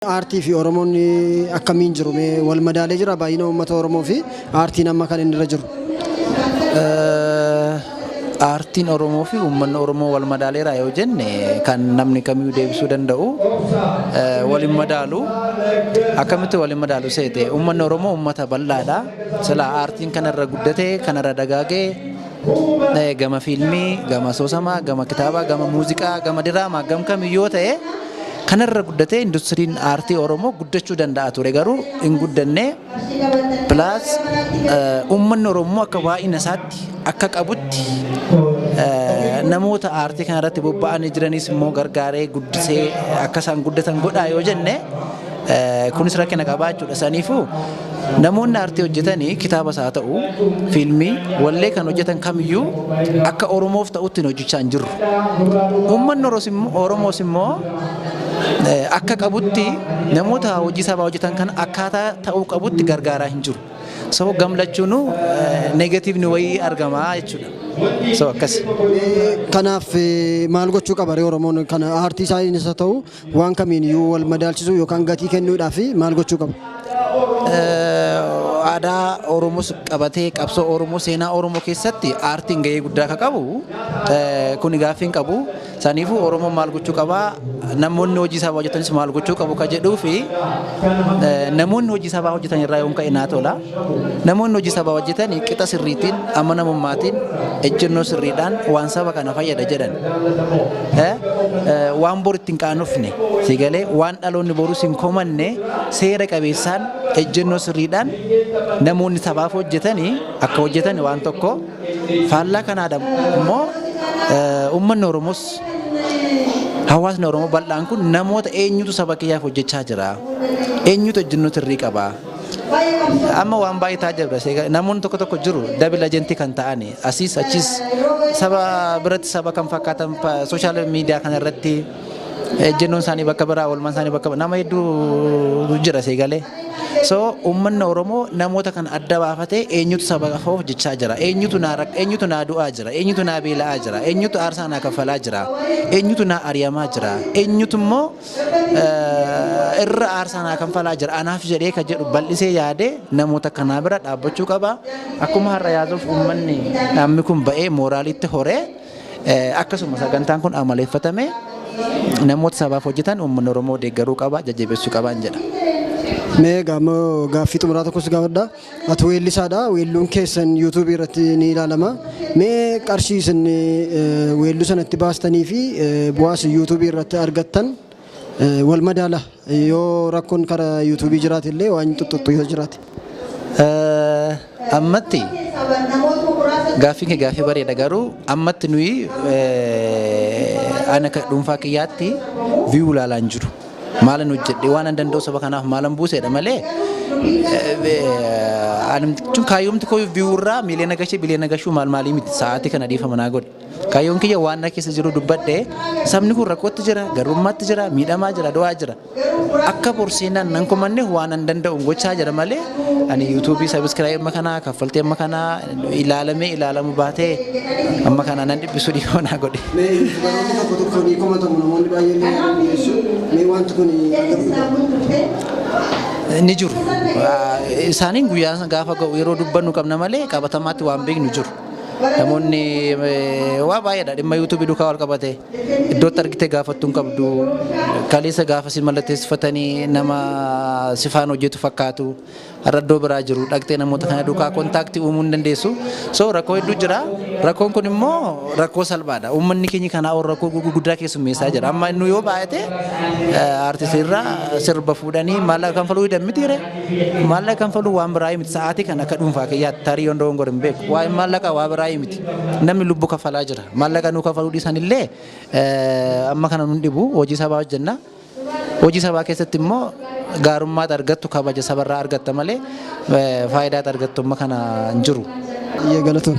Aartii fi Oromoon akkamiin jiru wal madaalee jira baay'ina uummata Oromoo fi aartiin amma kan inni irra jiru. Aartiin Oromoo fi uummanni Oromoo wal madaaleera yoo jenne kan namni kamiyyuu deebisuu danda'u waliin madaalu akkamitti waliin madaalu seete uummanni Oromoo uummata bal'aadha. Sila aartiin kanarra guddatee kanarra dagaagee gama fiilmii, gama soosamaa, gama kitaabaa, gama muuziqaa, gama diraamaa, gama kamiyyuu ta'e kanarra guddatee industiriin aartii Oromoo guddachuu danda'a ture garuu hin guddanne plus uummanni Oromoo akka baay'ina isaatti akka qabutti namoota aartii kanarratti bobba'anii jiranis immoo gargaaree guddisee akka isaan guddatan godhaa yoo jenne kunis rakkina qabaachuudha. Saniifuu namoonni aartii hojjetanii kitaabas haa ta'u fiilmii wallee kan hojjetan kamiyyuu akka Oromoof ta'utti hojjechaa hin jirru. Uummanni Oromoos immoo akka qabutti namoota hojii sabaa hojjetan kan akkaataa ta'uu qabutti gargaaraa hin jiru. So gamlachuun negatiivni wayii argamaa jechuudha. So akkas. Kanaaf maal gochuu qaba Oromoon kana aartii isaa inni isa ta'u waan kamiin iyyuu wal madaalchisuu yookaan gatii kennuudhaaf maal gochuu qaba? Aadaa Oromoos qabatee qabsoo Oromoo seenaa Oromoo keessatti aartiin gahee guddaa akka qabu kun gaaffii hin qabu. Saniifuu Oromoon maal gochuu qaba? Namoonni hojii sabaa hojjetanis maal gochuu qabu ka jedhuu fi namoonni hojii sabaa hojjetan irraa yoon ka'e naa tola. Namoonni hojii sabaa hojjetan qixa sirriitiin amanamummaatiin ejjennoo sirriidhaan waan saba kana fayyada jedhan. Waan bor ittiin qaanofne sigalee waan dhaloonni borus hin komanne seera qabeessaan ejjennoo sirriidhaan namoonni sabaaf hojjetanii akka hojjetan waan tokko faallaa kanaadha immoo uummanni Oromoos hawaasni Oromoo bal'aan kun namoota eenyutu saba kiyyaaf hojjechaa jira eenyutu ejjennoo sirrii qaba amma waan baay'ee taajabra namoonni tokko jiru dabil ajentii kan ta'ani asiis achis saba biratti saba kan fakkaatan sooshaal miidiyaa kana irratti ejjennoon isaanii bakka biraa oolmaan isaanii bakka nama hedduu jira seegalee. So uummanni Oromoo namoota kan adda baafatee eenyutu saba hojjechaa jira eenyutu naa du'aa jira eenyutu naa beela'aa jira eenyutu aarsaa naa kaffalaa jira eenyutu naa ari'amaa jira eenyutu immoo irra aarsaa naa kaffalaa jira anaaf jedhee ka jedhu bal'isee yaadee namoota kanaa bira dhaabbachuu qaba. Akkuma har'a yaasuuf uummanni namni kun ba'ee mooraalitti horee akkasuma sagantaan kun amaleeffatame namoota sabaaf hojjetan uummanni Oromoo deeggaruu qaba jajjabeessuu qaba jedha. Mee gaaffii xumuraa tokkos gaafadha. Ati weellisaadha. Weelluun keessan YouTube irratti ni ilaalama. Mee qarshii isin weelluu sanatti baastanii fi bu'aas YouTube irratti argattan wal madaala yoo rakkoon karaa YouTube jiraate illee waan tuttuqxu yoo jiraate. Ammatti gaaffii gaaffii bareeda garuu ammatti nuyi ana dhuunfaa kiyyaatti view ilaalaan jiru. Maalan hojjedhe waan an danda'u saba kanaaf maalan buuseedha malee anumtichun kaayyomti koo viiwurraa miliyoona gashee biliyoona gashuu maalii miti sa'aatii kana dhiifama naa godhe. Kaayyoon kiyya waan na keessa jiru dubbadhe sabni kun rakkootti jira garummaatti jira miidhamaa jira du'aa jira akka borseenaan nan komanne waan an danda'u gochaa jira malee ani yuutuubii sabiskiraayib amma kanaa kaffaltee amma kanaa ilaalamee ilaalamu baatee amma kanaa nan dhibbisu dhiifama naa godhe. Ni jiru. Isaaniin guyyaa gaafa ga'u yeroo dubbannu qabna malee qabatamaatti waan beeknu jiru. Namoonni waa baay'eedha dhimma yuutuubii duukaa wal qabate iddootti argitee gaafattuu hin qabdu kaleessa gaafa si mallatteessifatanii nama sifaan hojjetu fakkaatu har'a iddoo biraa jiru dhaqxee namoota kana duukaa kontaaktii uumuu hin dandeessu. So rakkoo hedduu jira. Rakkoon kun immoo rakkoo salphaadha. Uummanni keenya kanaa ol rakkoo gurguddaa keessummeessaa jira. Amma inni yoo baay'ate aartistiirraa sirba fuudhanii maallaqa kanfaluu hidhammitiire maallaqa kanfaluu waan biraa miti sa'aatii kan akka dhuunfaa kiyyaatti tarii yoo ndoo hin beeku waa'ee maallaqa waa biraa miti namni lubbuu kaffalaa jira maallaqa nuu kaffaluu dhiisan illee amma kana nun dhibu hojii sabaa hojjenna. Hojii sabaa keessatti immoo gaarummaatti argattu kabaja sabarraa argatta malee faayidaatti argattu amma kana hin jiru. Galatoon.